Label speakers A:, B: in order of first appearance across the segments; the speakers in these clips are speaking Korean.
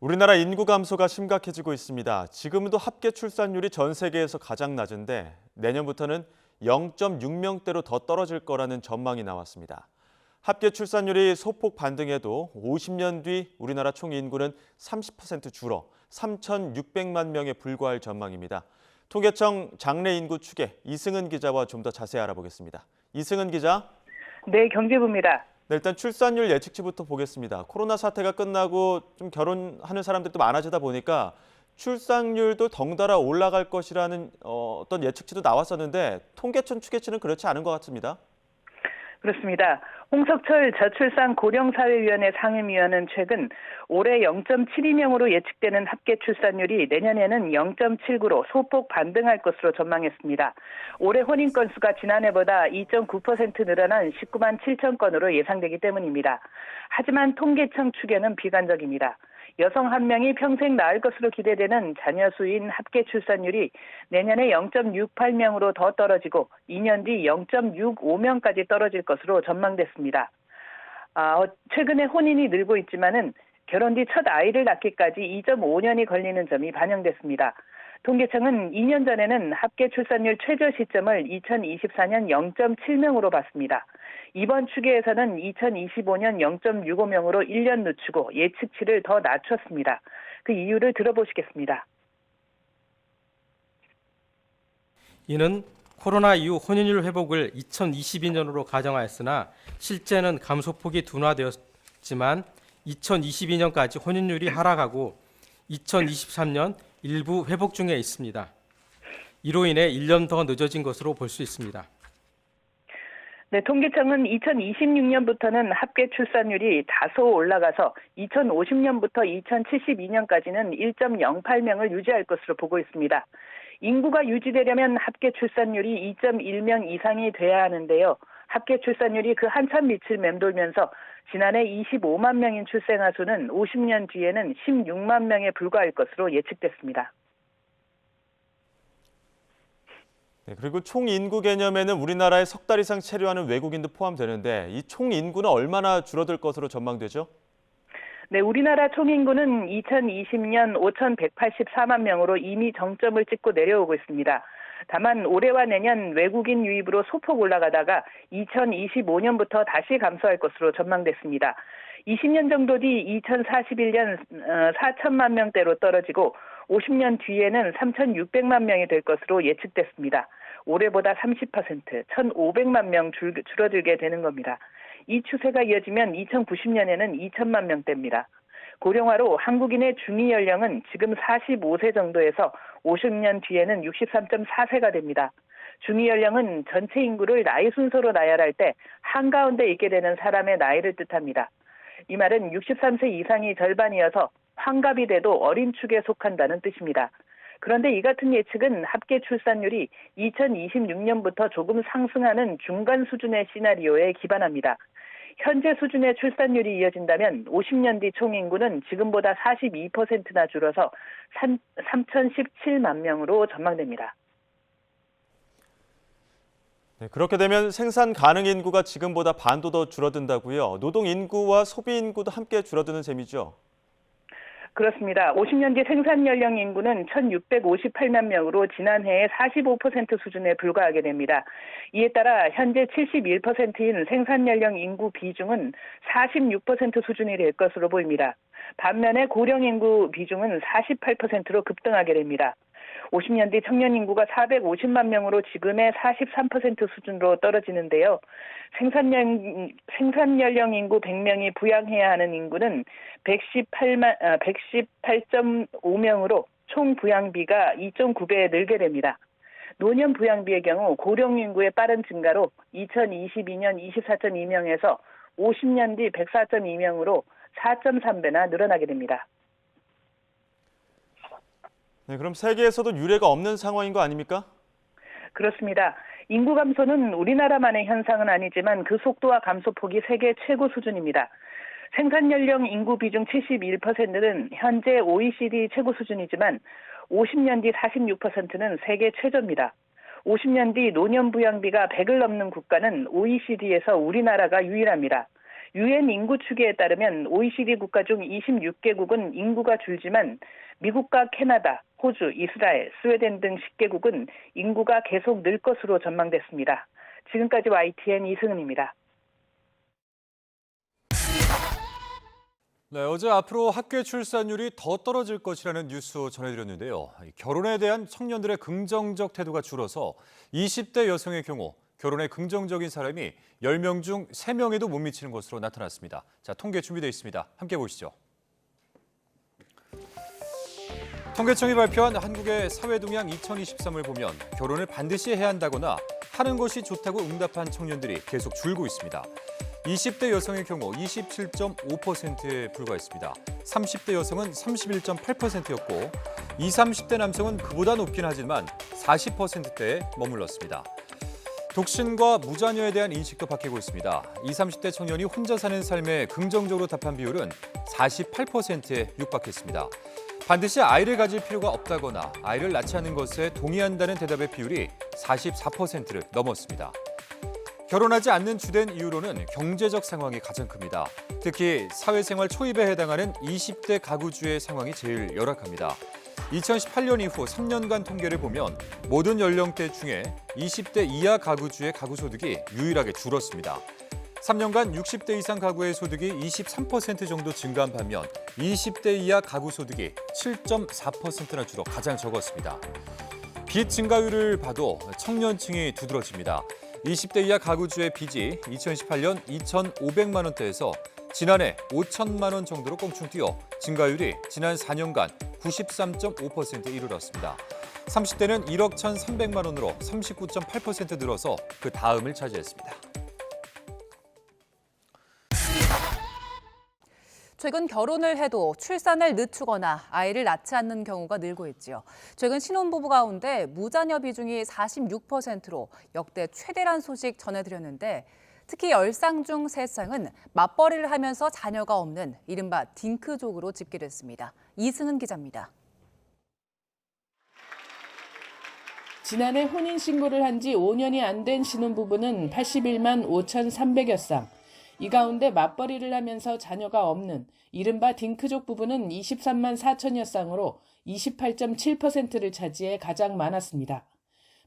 A: 우리나라 인구 감소가 심각해지고 있습니다. 지금도 합계 출산율이 전 세계에서 가장 낮은데 내년부터는 0.6명대로 더 떨어질 거라는 전망이 나왔습니다. 합계 출산율이 소폭 반등해도 50년 뒤 우리나라 총 인구는 30% 줄어 3,600만 명에 불과할 전망입니다. 통계청 장래 인구 추계 이승은 기자와 좀 더 자세히 알아보겠습니다. 이승은 기자.
B: 네, 경제부입니다.
A: 네, 일단 출산율 예측치부터 보겠습니다. 코로나 사태가 끝나고 좀 결혼하는 사람들도 많아지다 보니까 출산율도 덩달아 올라갈 것이라는 어떤 예측치도 나왔었는데 통계청 추계치는 그렇지 않은 것 같습니다.
B: 그렇습니다. 홍석철 저출산 고령사회위원회 상임위원은 최근 올해 0.72명으로 예측되는 합계 출산율이 내년에는 0.79로 소폭 반등할 것으로 전망했습니다. 올해 혼인 건수가 지난해보다 2.9% 늘어난 19만 7천 건으로 예상되기 때문입니다. 하지만 통계청 추계는 비관적입니다. 여성 한 명이 평생 낳을 것으로 기대되는 자녀 수인 합계 출산율이 내년에 0.68명으로 더 떨어지고 2년 뒤 0.65명까지 떨어질 것으로 전망됐습니다. 최근에 혼인이 늘고 있지만은 결혼 뒤 첫 아이를 낳기까지 2.5년이 걸리는 점이 반영됐습니다. 통계청은 2년 전에는 합계 출산율 최저 시점을 2024년 0.7명으로 봤습니다. 이번 추계에서는 2025년 0.65명으로 1년 늦추고 예측치를 더 낮췄습니다. 그 이유를 들어보시겠습니다.
C: 이는 코로나 이후 혼인율 회복을 2022년으로 가정하였으나 실제는 감소폭이 둔화되었지만 2022년까지 혼인율이 하락하고 2023년 일부 회복 중에 있습니다. 이로 인해 1년 더 늦어진 것으로 볼 수 있습니다.
B: 네, 통계청은 2026년부터는 합계 출산율이 다소 올라가서 2050년부터 2072년까지는 1.08명을 유지할 것으로 보고 있습니다. 인구가 유지되려면 합계 출산율이 2.1명 이상이 돼야 하는데요. 합계 출산율이 그 한참 밑을 맴돌면서 지난해 25만 명인 출생아 수는 50년 뒤에는 16만 명에 불과할 것으로 예측됐습니다.
A: 네, 그리고 총 인구 개념에는 우리나라에 석 달 이상 체류하는 외국인도 포함되는데 이 총 인구는 얼마나 줄어들 것으로 전망되죠?
B: 네, 우리나라 총 인구는 2020년 5,184만 명으로 이미 정점을 찍고 내려오고 있습니다. 다만 올해와 내년 외국인 유입으로 소폭 올라가다가 2025년부터 다시 감소할 것으로 전망됐습니다. 20년 정도 뒤 2041년 4천만 명대로 떨어지고 50년 뒤에는 3,600만 명이 될 것으로 예측됐습니다. 올해보다 30%, 1,500만 명 줄어들게 되는 겁니다. 이 추세가 이어지면 2090년에는 2천만 명대입니다. 고령화로 한국인의 중위 연령은 지금 45세 정도에서 50년 뒤에는 63.4세가 됩니다. 중위 연령은 전체 인구를 나이 순서로 나열할 때 한가운데 있게 되는 사람의 나이를 뜻합니다. 이 말은 63세 이상이 절반이어서 환갑이 돼도 어린 축에 속한다는 뜻입니다. 그런데 이 같은 예측은 합계 출산율이 2026년부터 조금 상승하는 중간 수준의 시나리오에 기반합니다. 현재 수준의 출산율이 이어진다면 50년 뒤 총 인구는 지금보다 42%나 줄어서 3,017만 명으로 전망됩니다.
A: 네, 그렇게 되면 생산 가능 인구가 지금보다 반도 더 줄어든다고요. 노동 인구와 소비 인구도 함께 줄어드는 셈이죠?
B: 그렇습니다. 50년 뒤 생산 연령 인구는 1,658만 명으로 지난해의 45% 수준에 불과하게 됩니다. 이에 따라 현재 71%인 생산 연령 인구 비중은 46% 수준이 될 것으로 보입니다. 반면에 고령 인구 비중은 48%로 급등하게 됩니다. 50년 뒤 청년 인구가 450만 명으로 지금의 43% 수준으로 떨어지는데요. 생산 연령 인구 100명이 부양해야 하는 인구는 118.5명으로 총 부양비가 2.9배 늘게 됩니다. 노년 부양비의 경우 고령 인구의 빠른 증가로 2022년 24.2명에서 50년 뒤 104.2명으로 4.3배나 늘어나게 됩니다.
A: 네, 그럼 세계에서도 유례가 없는 상황인 거 아닙니까?
B: 그렇습니다. 인구 감소는 우리나라만의 현상은 아니지만 그 속도와 감소폭이 세계 최고 수준입니다. 생산 연령 인구 비중 71%는 현재 OECD 최고 수준이지만 50년 뒤 46%는 세계 최저입니다. 50년 뒤 노년 부양비가 100을 넘는 국가는 OECD에서 우리나라가 유일합니다. 유엔 인구 추계에 따르면 OECD 국가 중 26개국은 인구가 줄지만 미국과 캐나다, 호주, 이스라엘, 스웨덴 등 10개국은 인구가 계속 늘 것으로 전망됐습니다. 지금까지 YTN 이승은입니다.
D: 네, 어제 앞으로 학교 출산율이 더 떨어질 것이라는 뉴스 전해드렸는데요. 결혼에 대한 청년들의 긍정적 태도가 줄어서 20대 여성의 경우 결혼에 긍정적인 사람이 10명 중 3명에도 못 미치는 것으로 나타났습니다. 자, 통계 준비되어 있습니다. 함께 보시죠. 통계청이 발표한 한국의 사회동향 2023을 보면 결혼을 반드시 해야 한다거나 하는 것이 좋다고 응답한 청년들이 계속 줄고 있습니다. 20대 여성의 경우 27.5%에 불과했습니다. 30대 여성은 31.8%였고 20, 30대 남성은 그보다 높긴 하지만 40%대에 머물렀습니다. 독신과 무자녀에 대한 인식도 바뀌고 있습니다. 20, 30대 청년이 혼자 사는 삶에 긍정적으로 답한 비율은 48%에 육박했습니다. 반드시 아이를 가질 필요가 없다거나 아이를 낳지 않는 것에 동의한다는 대답의 비율이 44%를 넘었습니다. 결혼하지 않는 주된 이유로는 경제적 상황이 가장 큽니다. 특히 사회생활 초입에 해당하는 20대 가구주의 상황이 제일 열악합니다. 2018년 이후 3년간 통계를 보면 모든 연령대 중에 20대 이하 가구주의 가구 소득이 유일하게 줄었습니다. 3년간 60대 이상 가구의 소득이 23% 정도 증가한 반면 20대 이하 가구 소득이 7.4%나 줄어 가장 적었습니다. 빚 증가율을 봐도 청년층이 두드러집니다. 20대 이하 가구주의 빚이 2018년 2,500만 원대에서 지난해 5천만 원 정도로 껑충 뛰어 증가율이 지난 4년간 93.5%에 이르렀습니다. 30대는 1억 1,300만 원으로 39.8% 늘어서 그 다음을 차지했습니다.
E: 최근 결혼을 해도 출산을 늦추거나 아이를 낳지 않는 경우가 늘고 있지요. 최근 신혼부부 가운데 무자녀 비중이 46%로 역대 최대란 소식 전해드렸는데 특히 10쌍 중 3쌍은 맞벌이를 하면서 자녀가 없는 이른바 딩크족으로 집계됐습니다. 이승은 기자입니다.
F: 지난해 혼인신고를 한 지 5년이 안 된 신혼부부는 81만 5,300여 쌍. 이 가운데 맞벌이를 하면서 자녀가 없는 이른바 딩크족 부부는 23만 4천여 쌍으로 28.7%를 차지해 가장 많았습니다.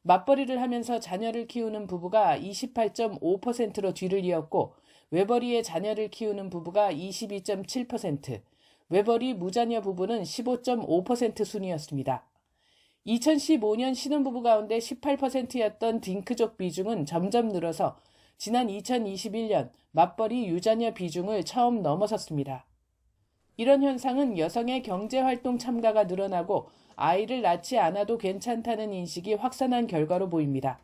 F: 맞벌이를 하면서 자녀를 키우는 부부가 28.5%로 뒤를 이었고 외벌이에 자녀를 키우는 부부가 22.7%, 외벌이 무자녀 부부는 15.5% 순이었습니다. 2015년 신혼부부 가운데 18%였던 딩크족 비중은 점점 늘어서 지난 2021년 맞벌이 유자녀 비중을 처음 넘어섰습니다. 이런 현상은 여성의 경제활동 참가가 늘어나고 아이를 낳지 않아도 괜찮다는 인식이 확산한 결과로 보입니다.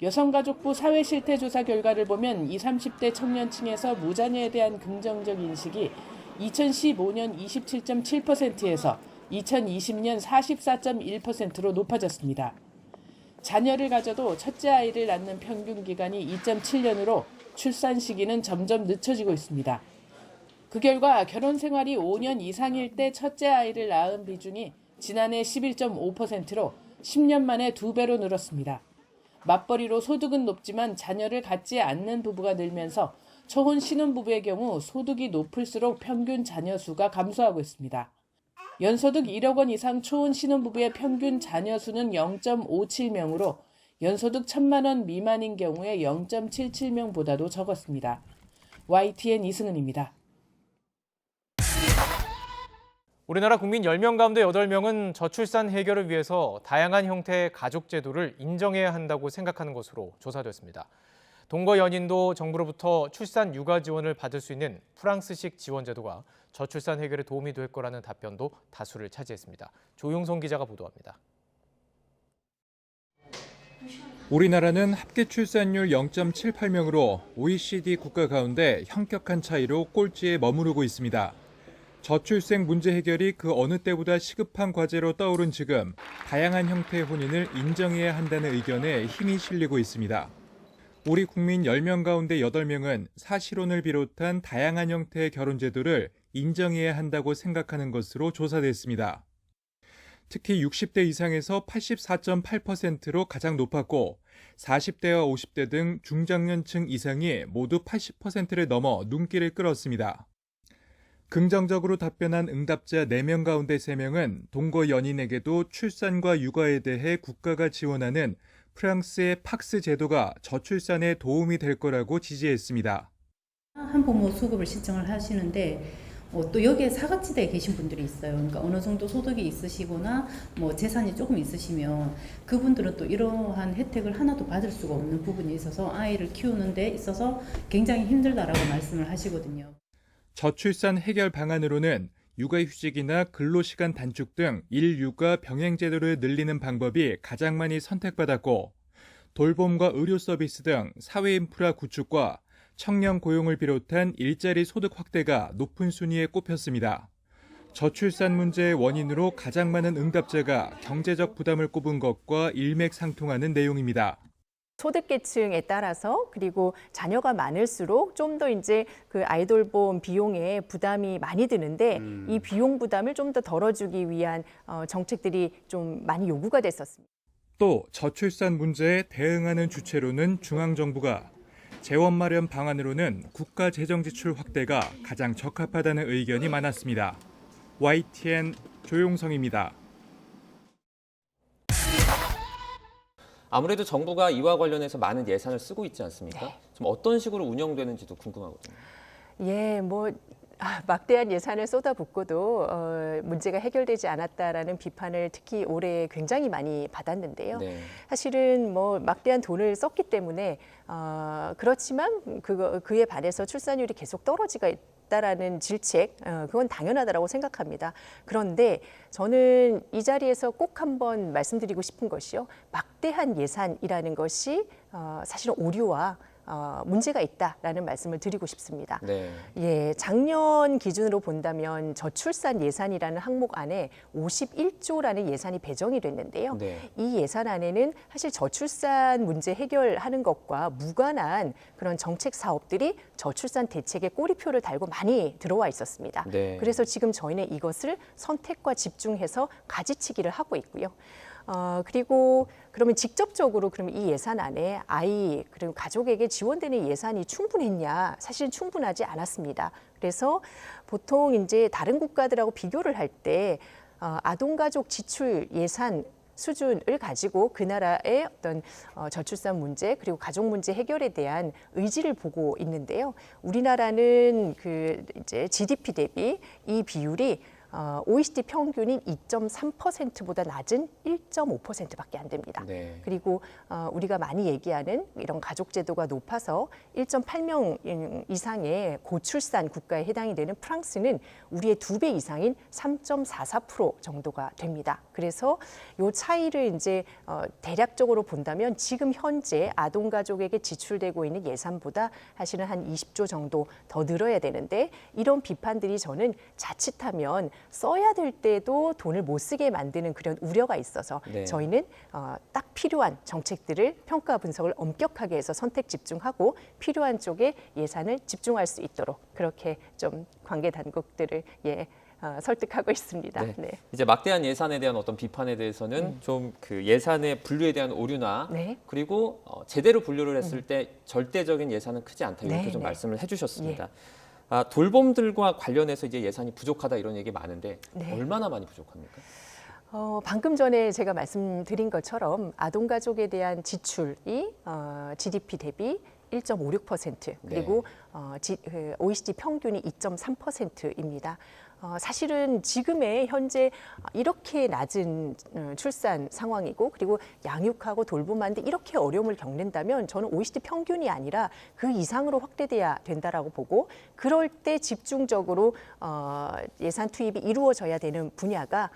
F: 여성가족부 사회실태조사 결과를 보면 20, 30대 청년층에서 무자녀에 대한 긍정적 인식이 2015년 27.7%에서 2020년 44.1%로 높아졌습니다. 자녀를 가져도 첫째 아이를 낳는 평균 기간이 2.7년으로 출산 시기는 점점 늦춰지고 있습니다. 그 결과 결혼 생활이 5년 이상일 때 첫째 아이를 낳은 비중이 지난해 11.5%로 10년 만에 2배로 늘었습니다. 맞벌이로 소득은 높지만 자녀를 갖지 않는 부부가 늘면서 초혼 신혼부부의 경우 소득이 높을수록 평균 자녀 수가 감소하고 있습니다. 연소득 1억 원 이상 초혼 신혼부부의 평균 자녀 수는 0.57명으로 연소득 1,000만 원 미만인 경우에 0.77명보다도 적었습니다. YTN 이승은입니다.
C: 우리나라 국민 10명 가운데 8명은 저출산 해결을 위해서 다양한 형태의 가족 제도를 인정해야 한다고 생각하는 것으로 조사됐습니다. 동거 연인도 정부로부터 출산 육아 지원을 받을 수 있는 프랑스식 지원 제도가 저출산 해결에 도움이 될 거라는 답변도 다수를 차지했습니다. 조용성 기자가 보도합니다.
G: 우리나라는 합계 출산율 0.78명으로 OECD 국가 가운데 현격한 차이로 꼴찌에 머무르고 있습니다. 저출생 문제 해결이 그 어느 때보다 시급한 과제로 떠오른 지금 다양한 형태의 혼인을 인정해야 한다는 의견에 힘이 실리고 있습니다. 우리 국민 10명 가운데 8명은 사실혼을 비롯한 다양한 형태의 결혼 제도를 인정해야 한다고 생각하는 것으로 조사됐습니다. 특히 60대 이상에서 84.8%로 가장 높았고 40대와 50대 등 중장년층 이상이 모두 80%를 넘어 눈길을 끌었습니다. 긍정적으로 답변한 응답자 4명 가운데 3명은 동거 연인에게도 출산과 육아에 대해 국가가 지원하는 프랑스의 팍스 제도가 저출산에 도움이 될 거라고 지지했습니다.
H: 한부모 수급을 신청을 하시는데 또 여기에 사각지대에 계신 분들이 있어요. 그러니까 어느 정도 소득이 있으시거나 뭐 재산이 조금 있으시면 그분들은 또 이러한 혜택을 하나도 받을 수가 없는 부분이 있어서 아이를 키우는 데 있어서 굉장히 힘들다라고 말씀을 하시거든요.
G: 저출산 해결 방안으로는 육아휴직이나 근로시간 단축 등 일육아 병행 제도를 늘리는 방법이 가장 많이 선택받았고 돌봄과 의료 서비스 등 사회 인프라 구축과 청년 고용을 비롯한 일자리 소득 확대가 높은 순위에 꼽혔습니다. 저출산 문제의 원인으로 가장 많은 응답자가 경제적 부담을 꼽은 것과 일맥상통하는 내용입니다.
I: 소득계층에 따라서 그리고 자녀가 많을수록 좀 더 이제 그 아이돌봄 비용에 부담이 많이 드는데 이 비용 부담을 좀 더 덜어주기 위한 정책들이 좀 많이 요구가 됐었습니다.
G: 또 저출산 문제에 대응하는 주체로는 중앙정부가 재원 마련 방안으로는 국가 재정 지출 확대가 가장 적합하다는 의견이 많았습니다. YTN 조용성입니다.
J: 아무래도 정부가 이와 관련해서 많은 예산을 쓰고 있지 않습니까?
E: 네.
J: 좀 어떤 식으로 운영되는지도 궁금하거든요.
I: 예, 막대한 예산을 쏟아붓고도 문제가 해결되지 않았다라는 비판을 특히 올해 굉장히 많이 받았는데요.
J: 네.
I: 사실은 막대한 돈을 썼기 때문에 그렇지만 그에 반해서 출산율이 계속 떨어지고 있다라는 질책, 그건 당연하다라고 생각합니다. 그런데 저는 이 자리에서 꼭 한번 말씀드리고 싶은 것이요. 막대한 예산이라는 것이 사실은 오류와 문제가 있다라는 말씀을 드리고 싶습니다.
J: 네.
I: 예, 작년 기준으로 본다면 저출산 예산이라는 항목 안에 51조라는 예산이 배정이 됐는데요.
J: 네.
I: 이 예산 안에는 사실 저출산 문제 해결하는 것과 무관한 그런 정책 사업들이 저출산 대책에 꼬리표를 달고 많이 들어와 있었습니다.
J: 네.
I: 그래서 지금 저희는 이것을 선택과 집중해서 가지치기를 하고 있고요. 그리고 그러면 직접적으로 그러면 이 예산 안에 아이 그리고 가족에게 지원되는 예산이 충분했냐? 사실은 충분하지 않았습니다. 그래서 보통 이제 다른 국가들하고 비교를 할 때 아동가족 지출 예산 수준을 가지고 그 나라의 어떤 저출산 문제 그리고 가족 문제 해결에 대한 의지를 보고 있는데요. 우리나라는 그 이제 GDP 대비 이 비율이 OECD 평균인 2.3%보다 낮은 1.5%밖에 안 됩니다.
J: 네.
I: 그리고 우리가 많이 얘기하는 이런 가족 제도가 높아서 1.8명 이상의 고출산 국가에 해당이 되는 프랑스는 우리의 2배 이상인 3.44% 정도가 됩니다. 그래서 이 차이를 이제 대략적으로 본다면 지금 현재 아동 가족에게 지출되고 있는 예산보다 사실은 한 20조 정도 더 늘어야 되는데 이런 비판들이 저는 자칫하면 써야 될 때도 돈을 못 쓰게 만드는 그런 우려가 있어서
J: 네.
I: 저희는 딱 필요한 정책들을 평가 분석을 엄격하게 해서 선택 집중하고 필요한 쪽에 예산을 집중할 수 있도록 그렇게 좀 관계 당국들을 설득하고 있습니다.
J: 네.
I: 네.
J: 이제 막대한 예산에 대한 어떤 비판에 대해서는 좀 그 예산의 분류에 대한 오류나
I: 네.
J: 그리고 제대로 분류를 했을 때 절대적인 예산은 크지 않다 이렇게
I: 네,
J: 좀
I: 네.
J: 말씀을 해주셨습니다. 돌봄들과 관련해서 이제 예산이 부족하다 이런 얘기 많은데
I: 네.
J: 얼마나 많이 부족합니까?
I: 방금 전에 제가 말씀드린 것처럼 아동 가족에 대한 지출이 GDP 대비 1.56% 그리고 OECD 평균이 2.3%입니다. 사실은 지금의 현재 이렇게 낮은 출산 상황이고 그리고 양육하고 돌봄하는데 이렇게 어려움을 겪는다면 저는 OECD 평균이 아니라 그 이상으로 확대돼야 된다라고 보고 그럴 때 집중적으로 예산 투입이 이루어져야 되는 분야가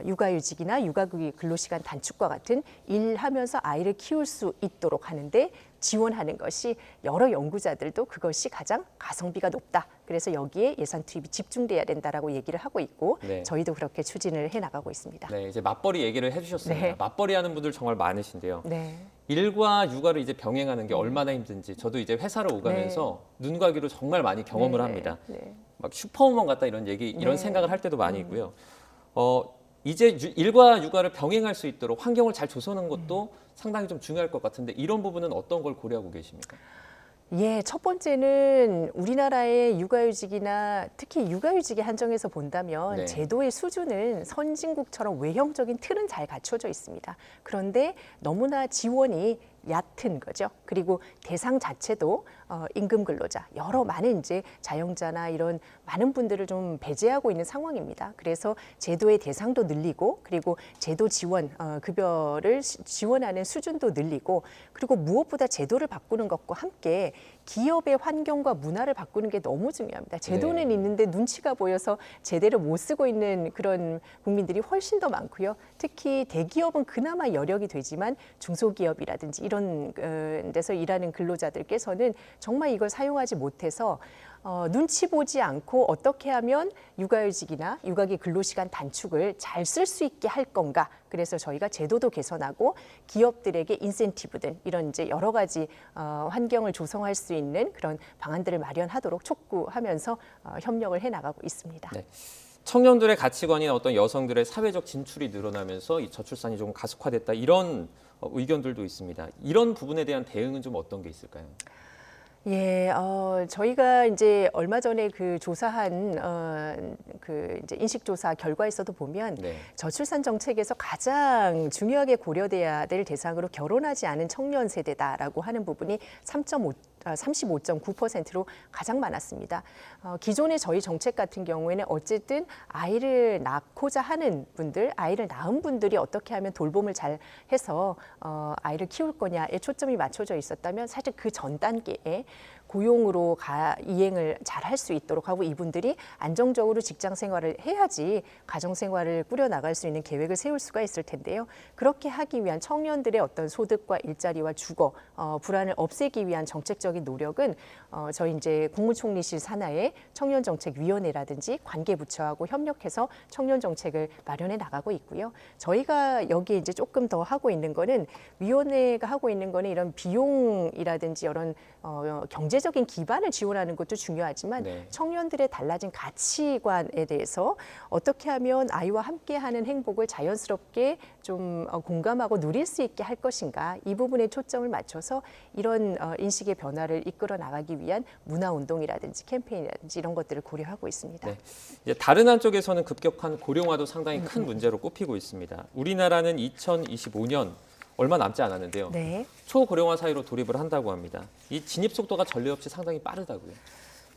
I: 육아휴직이나 육아근로시간 단축과 같은 일하면서 아이를 키울 수 있도록 하는데 지원하는 것이 여러 연구자들도 그것이 가장 가성비가 높다. 그래서 여기에 예산 투입이 집중돼야 된다라고 얘기를 하고 있고
J: 네.
I: 저희도 그렇게 추진을 해나가고 있습니다.
J: 네, 이제 맞벌이 얘기를 해주셨습니다.
I: 네.
J: 맞벌이 하는 분들 정말 많으신데요.
I: 네.
J: 일과 육아를 이제 병행하는 게 얼마나 힘든지 저도 이제 회사를 오가면서 눈과 귀로 정말 많이 경험을
I: 네.
J: 합니다.
I: 네.
J: 막 슈퍼우먼 같다 이런 얘기, 이런
I: 네.
J: 생각을 할 때도 많이 있고요. 이제 일과 육아를 병행할 수 있도록 환경을 잘 조성하는 것도 상당히 좀 중요할 것 같은데 이런 부분은 어떤 걸 고려하고 계십니까?
I: 예, 첫 번째는 우리나라의 육아휴직이나 특히 육아휴직에 한정해서 본다면
J: 네.
I: 제도의 수준은 선진국처럼 외형적인 틀은 잘 갖춰져 있습니다. 그런데 너무나 지원이 얕은 거죠. 그리고 대상 자체도 임금 근로자, 여러 많은 이제 자영자나 이런 많은 분들을 좀 배제하고 있는 상황입니다. 그래서 제도의 대상도 늘리고 그리고 제도 지원, 급여를 지원하는 수준도 늘리고 그리고 무엇보다 제도를 바꾸는 것과 함께 기업의 환경과 문화를 바꾸는 게 너무 중요합니다. 제도는
J: 네.
I: 있는데 눈치가 보여서 제대로 못 쓰고 있는 그런 국민들이 훨씬 더 많고요. 특히 대기업은 그나마 여력이 되지만 중소기업이라든지 이런 데서 일하는 근로자들께서는 정말 이걸 사용하지 못해서 눈치 보지 않고 어떻게 하면 육아휴직이나 육아기 근로시간 단축을 잘 쓸 수 있게 할 건가. 그래서 저희가 제도도 개선하고 기업들에게 인센티브들 이런 이제 여러 가지 환경을 조성할 수 있는 그런 방안들을 마련하도록 촉구하면서 협력을 해나가고 있습니다.
J: 네. 청년들의 가치관이나 어떤 여성들의 사회적 진출이 늘어나면서 이 저출산이 좀 가속화됐다 이런 의견들도 있습니다. 이런 부분에 대한 대응은 좀 어떤 게 있을까요?
I: 예, 저희가 이제 얼마 전에 그 조사한 그 이제 인식조사 결과에서도 보면
J: 네.
I: 저출산 정책에서 가장 중요하게 고려돼야 될 대상으로 결혼하지 않은 청년 세대다라고 하는 부분이 35.9%로 가장 많았습니다. 기존의 저희 정책 같은 경우에는 어쨌든 아이를 낳고자 하는 분들, 아이를 낳은 분들이 어떻게 하면 돌봄을 잘 해서 아이를 키울 거냐에 초점이 맞춰져 있었다면 사실 그 전 단계에 고용으로 이행을 잘 할 수 있도록 하고 이분들이 안정적으로 직장 생활을 해야지 가정 생활을 꾸려나갈 수 있는 계획을 세울 수가 있을 텐데요. 그렇게 하기 위한 청년들의 어떤 소득과 일자리와 주거, 불안을 없애기 위한 정책적인 노력은 저희 이제 국무총리실 산하의 청년정책위원회라든지 관계부처하고 협력해서 청년정책을 마련해 나가고 있고요. 저희가 여기에 이제 조금 더 하고 있는 거는 위원회가 하고 있는 거는 이런 비용이라든지 이런 경제적인 기반을 지원하는 것도 중요하지만
J: 네.
I: 청년들의 달라진 가치관에 대해서 어떻게 하면 아이와 함께하는 행복을 자연스럽게 좀 공감하고 누릴 수 있게 할 것인가 이 부분에 초점을 맞춰서 이런 인식의 변화를 이끌어 나가기 위한 문화운동이라든지 캠페인이라든지 이런 것들을 고려하고 있습니다.
J: 네. 이제 다른 한쪽에서는 급격한 고령화도 상당히 큰 문제로 꼽히고 있습니다. 우리나라는 2025년 얼마 남지 않았는데요.
I: 네.
J: 초고령화 사회로 돌입을 한다고 합니다. 이 진입 속도가 전례 없이 상당히 빠르다고요.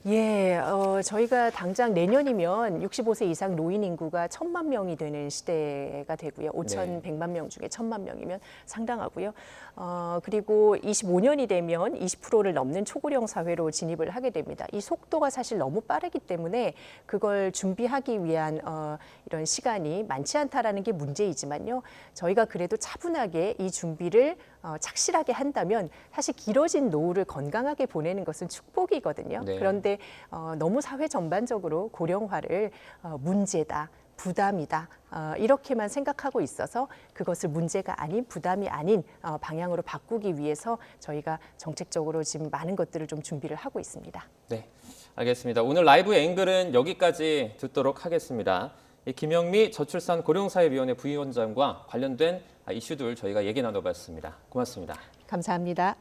I: 예, 저희가 당장 내년이면 65세 이상 노인 인구가 1,000만 명이 되는 시대가 되고요. 5,100만 명 중에 1,000만 명이면 상당하고요. 그리고 25년이 되면 20%를 넘는 초고령 사회로 진입을 하게 됩니다. 이 속도가 사실 너무 빠르기 때문에 그걸 준비하기 위한 이런 시간이 많지 않다라는 게 문제이지만요. 저희가 그래도 차분하게 이 준비를 착실하게 한다면 사실 길어진 노후를 건강하게 보내는 것은 축복이거든요.
J: 네.
I: 그런데 너무 사회 전반적으로 고령화를 문제다, 부담이다 이렇게만 생각하고 있어서 그것을 문제가 아닌 부담이 아닌 방향으로 바꾸기 위해서 저희가 정책적으로 지금 많은 것들을 좀 준비를 하고 있습니다.
J: 네, 알겠습니다. 오늘 라이브 앵글은 여기까지 듣도록 하겠습니다. 김영미 저출산 고령사회위원회 부위원장과 관련된 이슈들 저희가 얘기 나눠봤습니다. 고맙습니다.
I: 감사합니다.